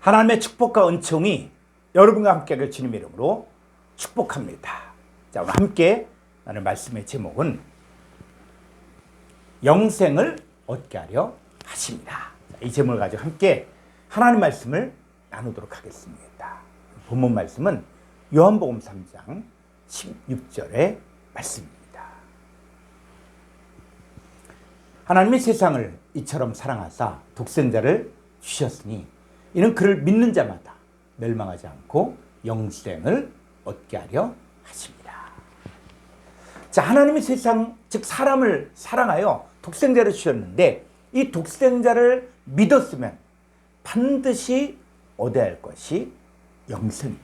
하나님의 축복과 은총이 여러분과 함께 하길 주님의 이름으로 축복합니다. 자, 오늘 함께 나눌 말씀의 제목은 영생을 얻게 하려 하십니다. 자, 이 제목을 가지고 함께 하나님 말씀을 나누도록 하겠습니다. 본문 말씀은 요한복음 3장 16절의 말씀입니다. 하나님이 세상을 이처럼 사랑하사 독생자를 주셨으니 이는 그를 믿는 자마다 멸망하지 않고 영생을 얻게 하려 하십니다. 자, 하나님이 세상 즉 사람을 사랑하여 독생자를 주셨는데 이 독생자를 믿었으면 반드시 얻어야 할 것이 영생입니다.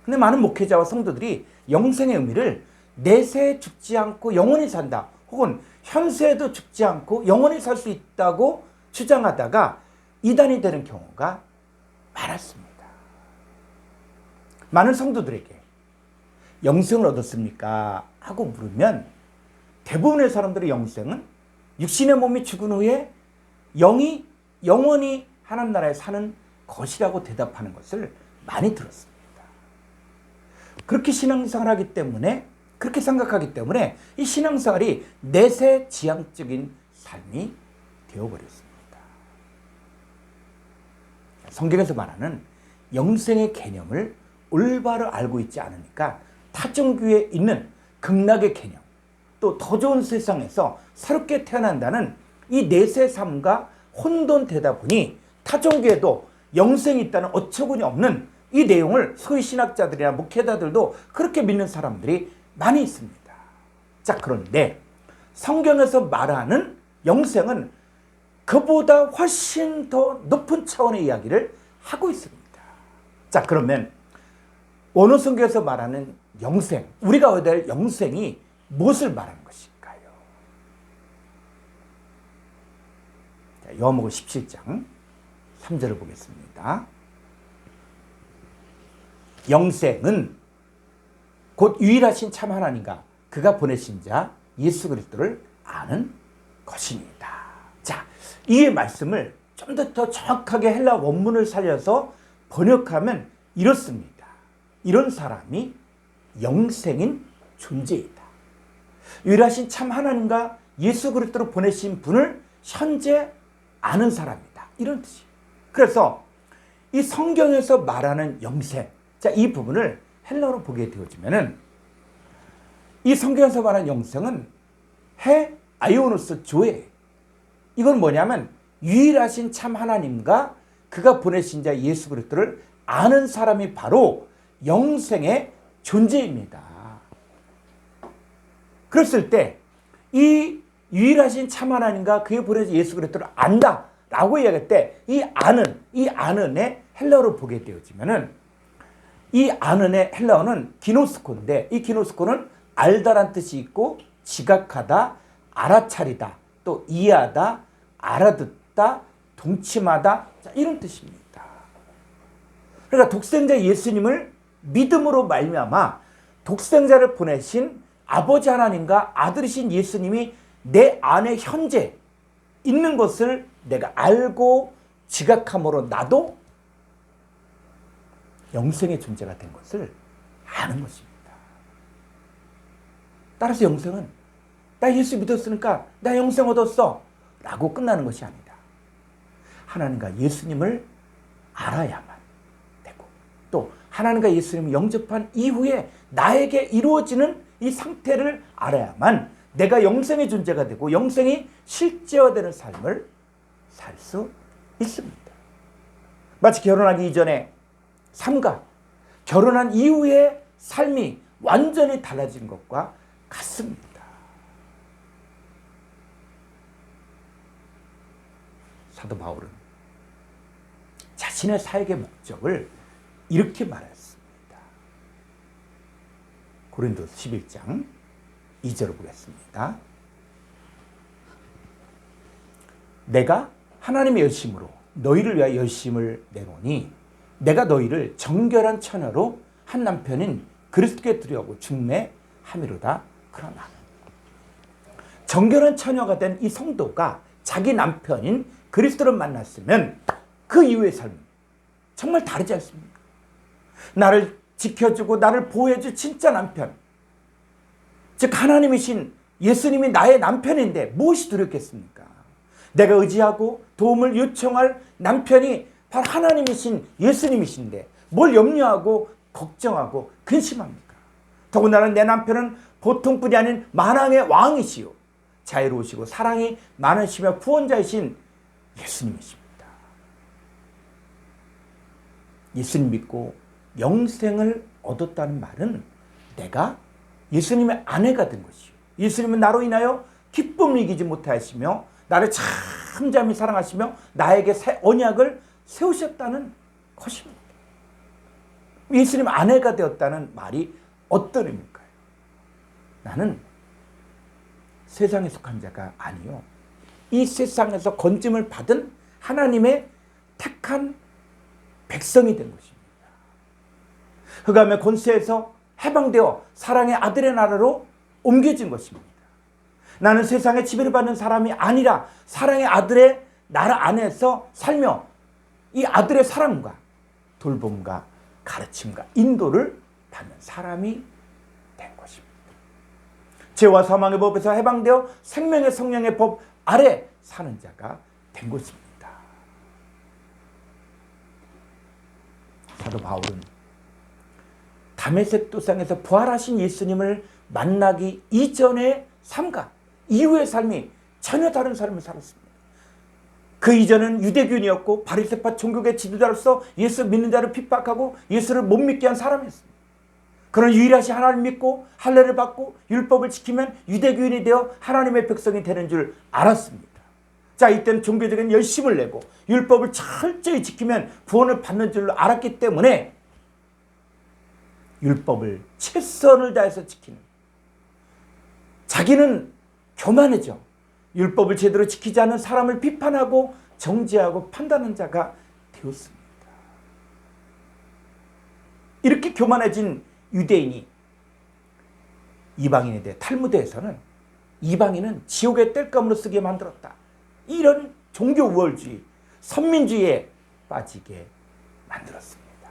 근데 많은 목회자와 성도들이 영생의 의미를 내세에 죽지 않고 영원히 산다, 혹은 현세에도 죽지 않고 영원히 살 수 있다고 주장하다가 이단이 되는 경우가 많았습니다. 많은 성도들에게 영생을 얻었습니까? 하고 물으면 대부분의 사람들의 영생은 육신의 몸이 죽은 후에 영이 영원히 하나님 나라에 사는 것이라고 대답하는 것을 많이 들었습니다. 그렇게 신앙생활을 하기 때문에, 그렇게 생각하기 때문에 이 신앙생활이 내세 지향적인 삶이 되어버렸습니다. 성경에서 말하는 영생의 개념을 올바로 알고 있지 않으니까 타종교에 있는 극락의 개념, 또 더 좋은 세상에서 새롭게 태어난다는 이 내세 삶과 혼돈되다 보니 타종교에도 영생이 있다는 어처구니 없는 이 내용을 소위 신학자들이나 목회자들도 그렇게 믿는 사람들이 많이 있습니다. 자, 그런데 성경에서 말하는 영생은 그보다 훨씬 더 높은 차원의 이야기를 하고 있습니다. 자, 그러면 오늘 성경에서 말하는 영생, 우리가 얻어야 할 영생이 무엇을 말하는 것일까요? 자, 요한복음 17장 3절을 보겠습니다. 영생은 곧 유일하신 참 하나님과 그가 보내신 자 예수 그리스도를 아는 것입니다. 자, 이 말씀을 좀 더 정확하게 헬라 원문을 살려서 번역하면 이렇습니다. 이런 사람이 영생인 존재이다. 유일하신 참 하나님과 예수 그리스도를 보내신 분을 현재 아는 사람이다, 이런 뜻이에요. 그래서 이 성경에서 말하는 영생, 자, 이 부분을 헬라어로 보게 되어지면은 이 성경에서 말하는 영생은 해 아이오노스 조에, 이건 뭐냐면 유일하신 참 하나님과 그가 보내신 자 예수 그리스도를 아는 사람이 바로 영생의 존재입니다. 그랬을 때 이 유일하신 참 하나님과 그가 보내신 예수 그리스도를 안다 라고 이야기할 때 이 아는의 헬라어로 보게 되어지면은 이 아는의 헬라어는 기노스코인데, 이 기노스코는 알다란 뜻이 있고 지각하다, 알아차리다, 또 이해하다, 알아듣다, 동침하다, 자, 이런 뜻입니다. 그러니까 독생자 예수님을 믿음으로 말미암아 독생자를 보내신 아버지 하나님과 아들이신 예수님이 내 안에 현재 있는 것을 내가 알고 지각함으로 나도 영생의 존재가 된 것을 아는 것입니다. 따라서 영생은 나 예수 믿었으니까 나 영생 얻었어 라고 끝나는 것이 아니다. 하나님과 예수님을 알아야만 되고, 또 하나님과 예수님을 영접한 이후에 나에게 이루어지는 이 상태를 알아야만 내가 영생의 존재가 되고 영생이 실제화되는 삶을 살 수 있습니다. 마치 결혼하기 이전에 삶과 결혼한 이후의 삶이 완전히 달라진 것과 같습니다. 사도 바울은 자신의 사역의 목적을 이렇게 말했습니다. 고린도서 11장 2절을 보겠습니다. 내가 하나님의 열심으로 너희를 위하여 열심을 내노니 내가 너희를 정결한 처녀로 한 남편인 그리스도께 드리려고 중매함이로다. 그러나 정결한 처녀가 된 이 성도가 자기 남편인 그리스도를 만났으면 그 이후의 삶은 정말 다르지 않습니까? 나를 지켜주고 나를 보호해줄 진짜 남편, 즉 하나님이신 예수님이 나의 남편인데 무엇이 두렵겠습니까? 내가 의지하고 도움을 요청할 남편이 바로 하나님이신 예수님이신데 뭘 염려하고 걱정하고 근심합니까? 더군다나 내 남편은 보통뿐이 아닌 만왕의 왕이시요 자애로우시고 사랑이 많으시며 구원자이신 예수님이십니다. 예수님 믿고 영생을 얻었다는 말은 내가 예수님의 아내가 된 것이요, 예수님은 나로 인하여 기쁨을 이기지 못하시며 나를 참잠히 사랑하시며 나에게 새 언약을 세우셨다는 것입니다. 예수님 아내가 되었다는 말이 어떤 의미일까요? 나는 세상에 속한 자가 아니요 이 세상에서 건짐을 받은 하나님의 택한 백성이 된 것입니다. 흑암의 권세에서 해방되어 사랑의 아들의 나라로 옮겨진 것입니다. 나는 세상에 지배를 받는 사람이 아니라 사랑의 아들의 나라 안에서 살며 이 아들의 사랑과 돌봄과 가르침과 인도를 받는 사람이 된 것입니다. 죄와 사망의 법에서 해방되어 생명의 성령의 법 아래 사는 자가 된 것입니다. 사도 바울은 다메섹 도상에서 부활하신 예수님을 만나기 이전의 삶과 이후의 삶이 전혀 다른 삶을 살았습니다. 그 이전은 유대교인이었고 바리새파 종교계 지도자로서 예수 믿는 자를 핍박하고 예수를 못 믿게 한 사람이었습니다. 그런 유일하신 하나님 믿고 할례를 받고 율법을 지키면 유대교인이 되어 하나님의 백성이 되는 줄 알았습니다. 자, 이때는 종교적인 열심을 내고 율법을 철저히 지키면 구원을 받는 줄로 알았기 때문에 율법을 최선을 다해서 지키는, 자기는 교만해져 율법을 제대로 지키지 않는 사람을 비판하고 정죄하고 판단하는 자가 되었습니다. 이렇게 교만해진 유대인이 이방인에 대해 탈무드에서는 이방인은 지옥의 땔감으로 쓰게 만들었다, 이런 종교 우월주의, 선민주의에 빠지게 만들었습니다.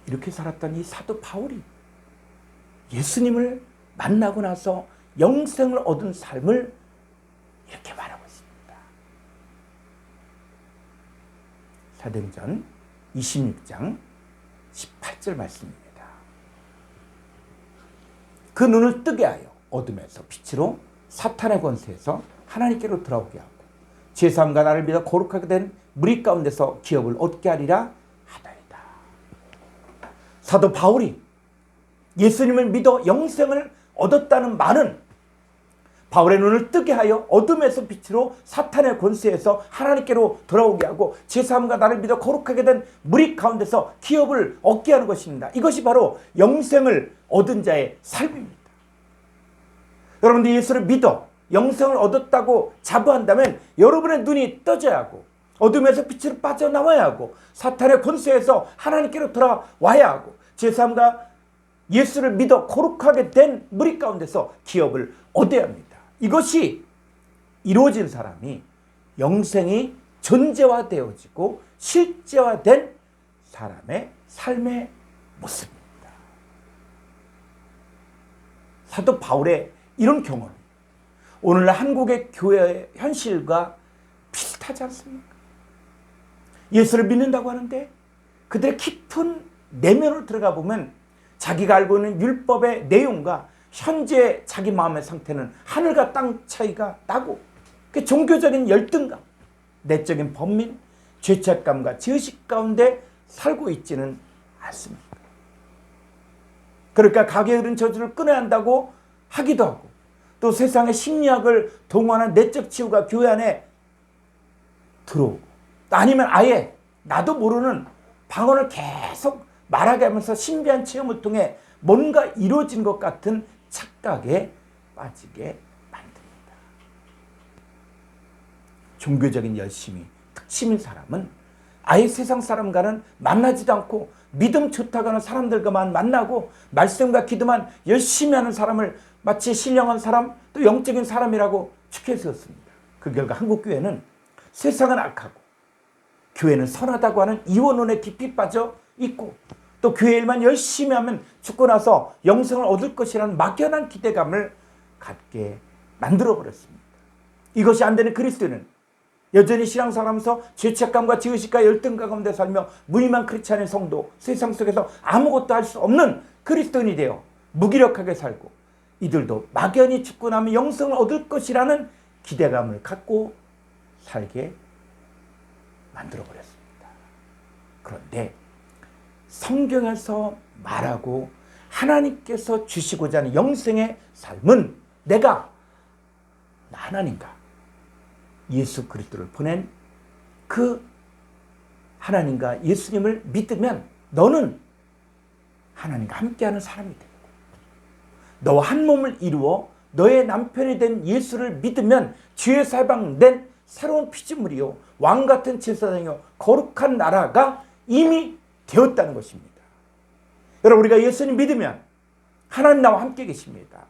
이렇게 살았던 이 사도 바울이 예수님을 만나고 나서 영생을 얻은 삶을 이렇게 말하고 있습니다. 사도행전 26장 18절 말씀입니다. 그 눈을 뜨게 하여 어둠에서 빛으로 사탄의 권세에서 하나님께로 돌아오게 하고 제3가 나를 믿어 거룩하게 된 무리 가운데서 기업을 얻게 하리라 하다이다. 사도 바울이 예수님을 믿어 영생을 얻었다는 말은 바울의 눈을 뜨게 하여 어둠에서 빛으로 사탄의 권세에서 하나님께로 돌아오게 하고 제3가 나를 믿어 거룩하게 된 무리 가운데서 기업을 얻게 하는 것입니다. 이것이 바로 영생을 얻은 자의 삶입니다. 여러분들 예수를 믿어 영생을 얻었다고 자부한다면 여러분의 눈이 떠져야 하고 어둠에서 빛으로 빠져나와야 하고 사탄의 권세에서 하나님께로 돌아와야 하고 제3가 예수를 믿어 거룩하게 된 무리 가운데서 기업을 얻어야 합니다. 이것이 이루어진 사람이 영생이 존재화되어지고 실제화된 사람의 삶의 모습입니다. 사도 바울의 이런 경험, 오늘날 한국의 교회의 현실과 비슷하지 않습니까? 예수를 믿는다고 하는데 그들의 깊은 내면으로 들어가 보면 자기가 알고 있는 율법의 내용과 현재 자기 마음의 상태는 하늘과 땅 차이가 나고 그 종교적인 열등감, 내적인 번민, 죄책감과 죄의식 가운데 살고 있지는 않습니다. 그러니까 가게에 흐른 저주를 끊어야 한다고 하기도 하고 또 세상의 심리학을 동원한 내적 치유가 교회 안에 들어오고 아니면 아예 나도 모르는 방언을 계속 말하게 하면서 신비한 체험을 통해 뭔가 이루어진 것 같은 착각에 빠지게 만듭니다. 종교적인 열심이 특심인 사람은 아예 세상 사람과는 만나지도 않고 믿음 좋다고 하는 사람들과만 만나고 말씀과 기도만 열심히 하는 사람을 마치 신령한 사람 또 영적인 사람이라고 축해 세웠습니다. 그 결과 한국교회는 세상은 악하고 교회는 선하다고 하는 이원론에 깊이 빠져 있고, 또 교회 일만 열심히 하면 죽고 나서 영생을 얻을 것이라는 막연한 기대감을 갖게 만들어버렸습니다. 이것이 안 되는 그리스도인은 여전히 신앙생활하면서 죄책감과 죄의식과 열등감 가운데 살며 무늬만 크리스찬의 성도, 세상 속에서 아무것도 할 수 없는 그리스도인이 되어 무기력하게 살고, 이들도 막연히 죽고 나면 영생을 얻을 것이라는 기대감을 갖고 살게 만들어버렸습니다. 그런데 성경에서 말하고 하나님께서 주시고자 하는 영생의 삶은 내가 하나님과 예수 그리스도를 보낸 그 하나님과 예수님을 믿으면 너는 하나님과 함께하는 사람이 되고, 너와 한 몸을 이루어 너의 남편이 된 예수를 믿으면 죄에서 해방된 새로운 피조물이요 왕같은 제사장이요 거룩한 나라가 이미 되었다는 것입니다. 여러분, 우리가 예수님 믿으면 하나님 나와 함께 계십니다.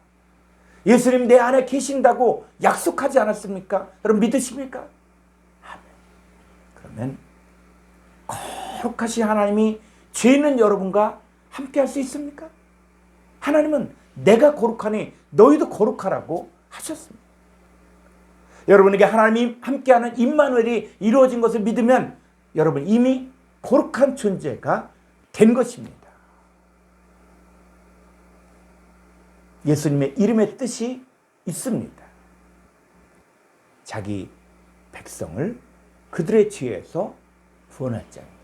예수님 내 안에 계신다고 약속하지 않았습니까? 여러분 믿으십니까? 아멘. 그러면 거룩하신 하나님이 죄 있는 여러분과 함께 할 수 있습니까? 하나님은 내가 거룩하니 너희도 거룩하라고 하셨습니다. 여러분에게 하나님이 함께하는 임마누엘이 이루어진 것을 믿으면 여러분 이미 거룩한 존재가 된 것입니다. 예수님의 이름의 뜻이 있습니다. 자기 백성을 그들의 죄에서 구원할 자입니다.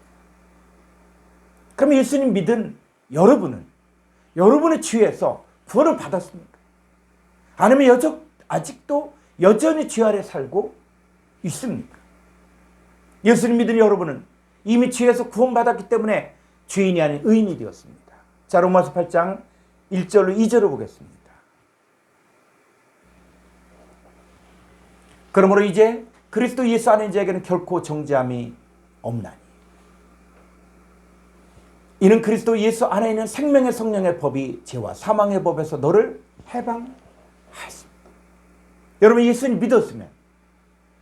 그럼 예수님 믿은 여러분은 여러분의 죄에서 구원을 받았습니까? 아니면 아직도 여전히 죄 아래 살고 있습니까? 예수님 믿은 여러분은 이미 죄에서 구원받았기 때문에 죄인이 아닌 의인이 되었습니다. 자, 로마서 8장 1절로 2절을 보겠습니다. 그러므로 이제 그리스도 예수 안에 있는 자에게는 결코 정죄함이 없나니, 이는 그리스도 예수 안에 있는 생명의 성령의 법이 죄와 사망의 법에서 너를 해방하였습니다. 여러분 예수님 믿었으면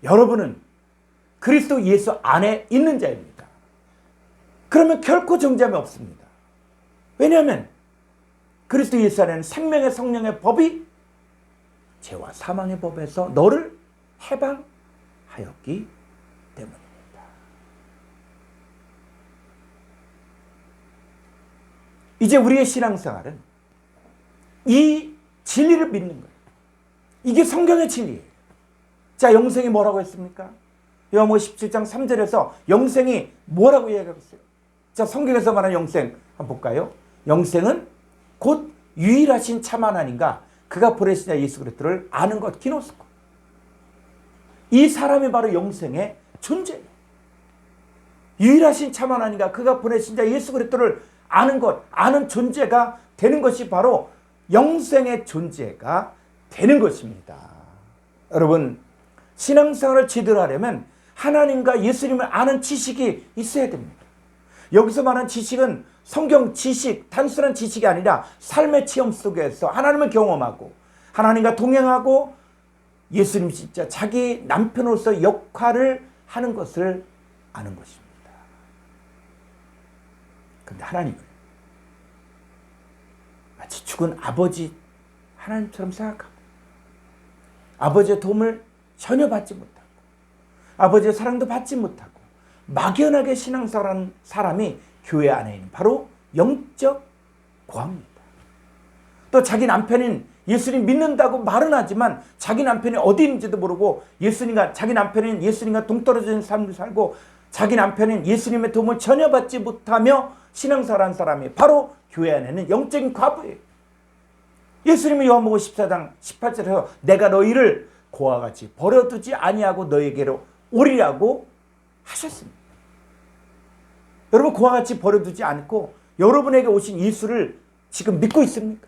여러분은 그리스도 예수 안에 있는 자입니다. 그러면 결코 정죄함이 없습니다. 왜냐하면 그리스도 예수 안에는 생명의 성령의 법이 죄와 사망의 법에서 너를 해방하였기 때문입니다. 이제 우리의 신앙생활은 이 진리를 믿는 거예요. 이게 성경의 진리예요. 자, 영생이 뭐라고 했습니까? 요한복음 17장 3절에서 영생이 뭐라고 이야기하고 있어요? 자, 성경에서 말하는 영생 한번 볼까요? 영생은 곧 유일하신 참 하나님과 그가 보내신 자 예수 그리스도를 아는 것, 기노스코. 이 사람이 바로 영생의 존재예요. 유일하신 참 하나님과 그가 보내신 자 예수 그리스도를 아는 것, 아는 존재가 되는 것이 바로 영생의 존재가 되는 것입니다. 여러분, 신앙생활을 제대로 하려면 하나님과 예수님을 아는 지식이 있어야 됩니다. 여기서 말하는 지식은 성경 지식, 단순한 지식이 아니라 삶의 체험 속에서 하나님을 경험하고 하나님과 동행하고 예수님 진짜 자기 남편으로서 역할을 하는 것을 아는 것입니다. 그런데 하나님은 마치 죽은 아버지 하나님처럼 생각하고 아버지의 도움을 전혀 받지 못하고 아버지의 사랑도 받지 못하고 막연하게 신앙생활하는 사람이 교회 안에 있는 바로 영적 고아입니다. 또 자기 남편인 예수님 믿는다고 말은 하지만 자기 남편이 어디 있는지도 모르고 자기 남편인 예수님과 동떨어진 삶을 살고 자기 남편인 예수님의 도움을 전혀 받지 못하며 신앙생활하는 사람이 바로 교회 안에는 영적인 과부예요. 예수님이 요한복음 14장 18절에서 내가 너희를 고와 같이 버려두지 아니하고 너에게로 오리라고 하셨습니다. 여러분, 고와 같이 버려두지 않고 여러분에게 오신 예수를 지금 믿고 있습니까?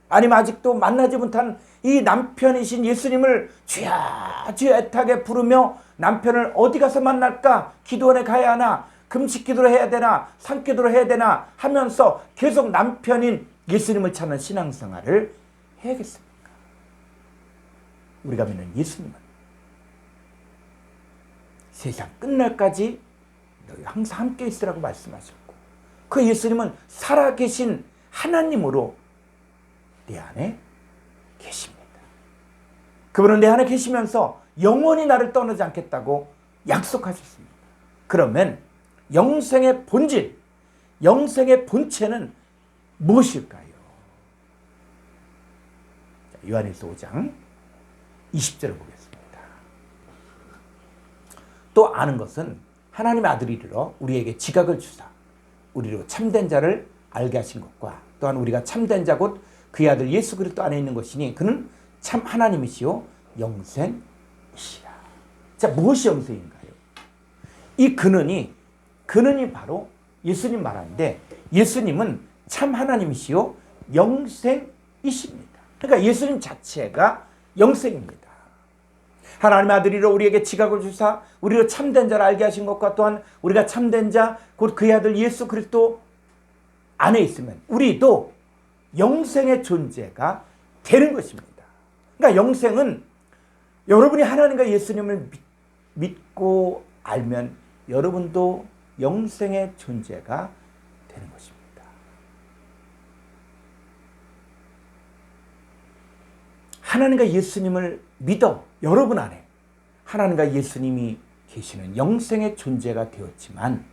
아니면 아직도 만나지 못한 이 남편이신 예수님을 주야 주야 애타게 부르며 남편을 어디 가서 만날까? 기도원에 가야 하나? 금식 기도를 해야 되나? 산기도를 해야 되나? 하면서 계속 남편인 예수님을 찾는 신앙생활을 해야겠습니까? 우리가 믿는 예수님은 세상 끝날까지 너희 항상 함께 있으라고 말씀하셨고, 그 예수님은 살아계신 하나님으로 내 안에 계십니다. 그분은 내 안에 계시면서 영원히 나를 떠나지 않겠다고 약속하셨습니다. 그러면 영생의 본질, 영생의 본체는 무엇일까요? 요한일서 5장 20절을 보겠습니다. 또 아는 것은 하나님의 아들이 이르러 우리에게 지각을 주사 우리로 참된 자를 알게 하신 것과, 또한 우리가 참된 자 곧 그의 아들 예수 그리스도 안에 있는 것이니 그는 참 하나님이시요 영생이시라. 자, 무엇이 영생인가요? 이 근원이 바로 예수님 말하는데, 예수님은 참 하나님이시요 영생이십니다. 그러니까 예수님 자체가 영생입니다. 하나님의 아들이로 우리에게 지각을 주사 우리로 참된 자를 알게 하신 것과, 또한 우리가 참된 자 곧 그의 아들 예수 그리스도 안에 있으면 우리도 영생의 존재가 되는 것입니다. 그러니까 영생은 여러분이 하나님과 예수님을 믿고 알면 여러분도 영생의 존재가 되는 것입니다. 하나님과 예수님을 믿어 여러분 안에 하나님과 예수님이 계시는 영생의 존재가 되었지만,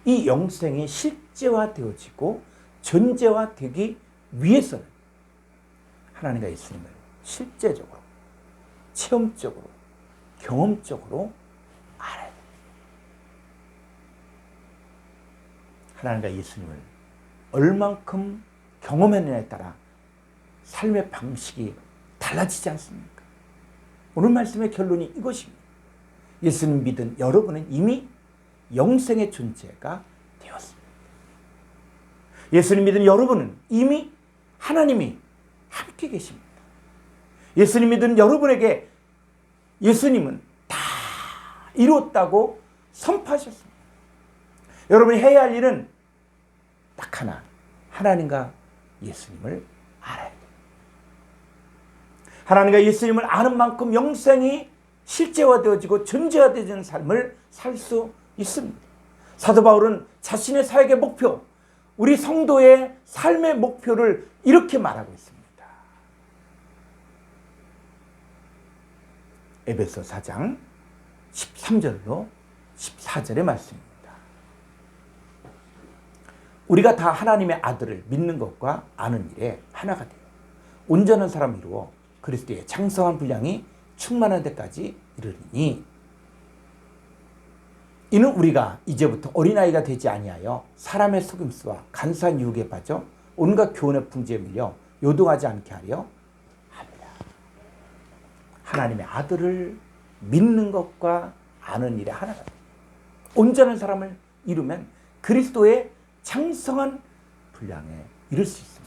이 영생이 실제화되어지고 존재화되기 위해서는 하나님과 예수님을 실제적으로, 체험적으로, 경험적으로 알아야 됩니다. 하나님과 예수님을 얼만큼 경험했느냐에 따라 삶의 방식이 달라지지 않습니까? 오늘 말씀의 결론이 이것입니다. 예수님 믿은 여러분은 이미 영생의 존재가 되었습니다. 예수님 믿은 여러분은 이미 하나님이 함께 계십니다. 예수님 믿은 여러분에게 예수님은 다 이루었다고 선포하셨습니다. 여러분이 해야 할 일은 딱 하나, 하나님과 예수님을 알아야 돼요. 하나님과 예수님을 아는 만큼 영생이 실제화되어지고 존재화되어지는 삶을 살 수 있습니다. 사도 바울은 자신의 사역의 목표, 우리 성도의 삶의 목표를 이렇게 말하고 있습니다. 에베소 4장 13절로 14절의 말씀입니다. 우리가 다 하나님의 아들을 믿는 것과 아는 일에 하나가 되어 온전한 사람을 이루어 그리스도의 장성한 분량이 충만한 데까지 이르리니, 이는 우리가 이제부터 어린아이가 되지 아니하여 사람의 속임수와 간사한 유혹에 빠져 온갖 교훈의 풍지에 밀려 요동하지 않게 하려 합니다. 하나님의 아들을 믿는 것과 아는 일에 하나가 됩니다. 온전한 사람을 이루면 그리스도의 장성한 분량에 이를 수 있습니다.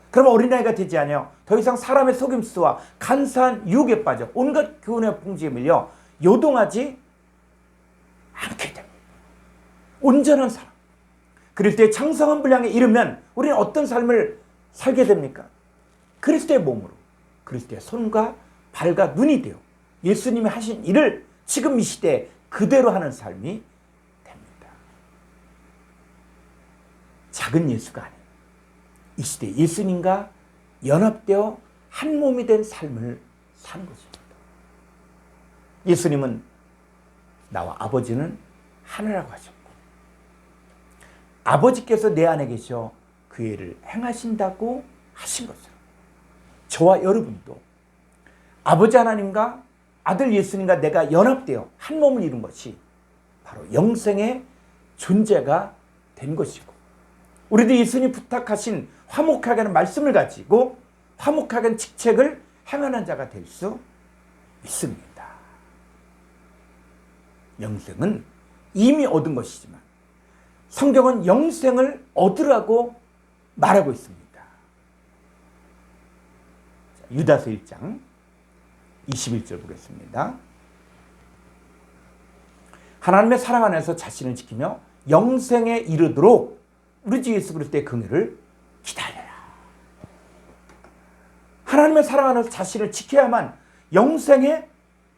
그러면 어린아이가 되지 아니하여 더 이상 사람의 속임수와 간사한 유혹에 빠져 온갖 교훈의 풍지에 밀려 요동하지 않게 됩니다. 온전한 사람, 그리스도의 장성한 분량에 이르면 우리는 어떤 삶을 살게 됩니까? 그리스도의 몸으로, 그리스도의 손과 발과 눈이 되어 예수님이 하신 일을 지금 이 시대에 그대로 하는 삶이 됩니다. 작은 예수가 아닌 이 시대 예수님과 연합되어 한 몸이 된 삶을 사는 것입니다. 예수님은 나와 아버지는 하나라고 하셨고, 아버지께서 내 안에 계셔 그 일을 행하신다고 하신 것처럼 저와 여러분도 아버지 하나님과 아들 예수님과 내가 연합되어 한 몸을 이룬 것이 바로 영생의 존재가 된 것이고, 우리도 예수님 부탁하신 화목하게 하는 말씀을 가지고 화목하게 하는 직책을 행하는 자가 될 수 있습니다. 영생은 이미 얻은 것이지만 성경은 영생을 얻으라고 말하고 있습니다. 유다서 1장 21절 보겠습니다. 하나님의 사랑 안에서 자신을 지키며 영생에 이르도록 우리 주 예수 그리스도의 긍휼을 기다려라. 하나님의 사랑 안에서 자신을 지켜야만 영생에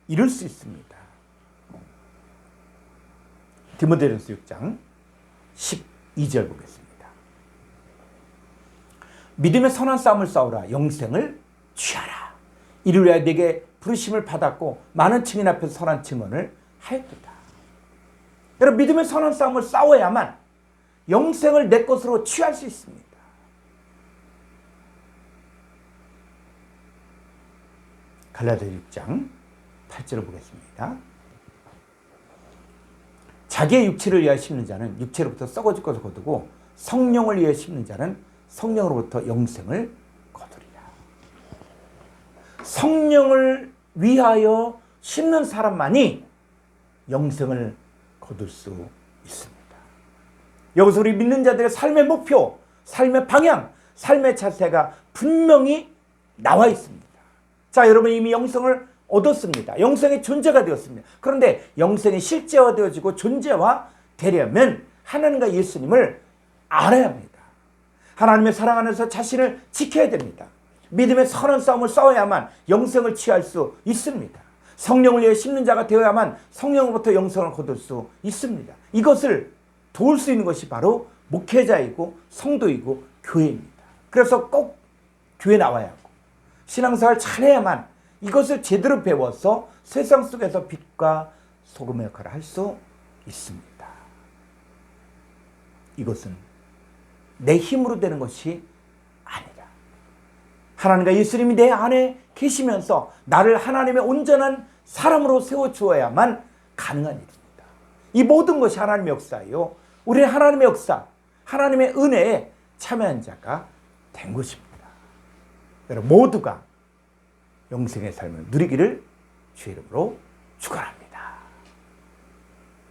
이를 수 있습니다. 디모데전서 6장 12절 보겠습니다. 믿음의 선한 싸움을 싸우라. 영생을 취하라. 이를 위하여 내게 부르심을 받았고 많은 증인 앞에서 선한 증언을 하였도다. 여러분, 믿음의 선한 싸움을 싸워야만 영생을 내 것으로 취할 수 있습니다. 갈라디아 6장 8절을 보겠습니다. 자기의 육체를 위하여 심는 자는 육체로부터 썩어질 것을 거두고 성령을 위하여 심는 자는 성령으로부터 영생을 거두리라. 성령을 위하여 심는 사람만이 영생을 거둘 수 있습니다. 여기서 우리 믿는 자들의 삶의 목표, 삶의 방향, 삶의 자세가 분명히 나와 있습니다. 자, 여러분 이미 영생을 얻었습니다. 영생의 존재가 되었습니다. 그런데 영생이 실제화되어지고 존재화 되려면 하나님과 예수님을 알아야 합니다. 하나님의 사랑 안에서 자신을 지켜야 됩니다. 믿음의 선한 싸움을 싸워야만 영생을 취할 수 있습니다. 성령을 위해 심는 자가 되어야만 성령으로부터 영생을 거둘 수 있습니다. 이것을 도울 수 있는 것이 바로 목회자이고 성도이고 교회입니다. 그래서 꼭 교회 나와야 하고 신앙생활 잘해야만 이것을 제대로 배워서 세상 속에서 빛과 소금의 역할을 할 수 있습니다. 이것은 내 힘으로 되는 것이 아니라 하나님과 예수님이 내 안에 계시면서 나를 하나님의 온전한 사람으로 세워주어야만 가능한 일입니다. 이 모든 것이 하나님의 역사예요. 우리는 하나님의 역사, 하나님의 은혜에 참여한 자가 된 것입니다. 여러분 모두가 영생의 삶을 누리기를 주의 이름으로 축원합니다.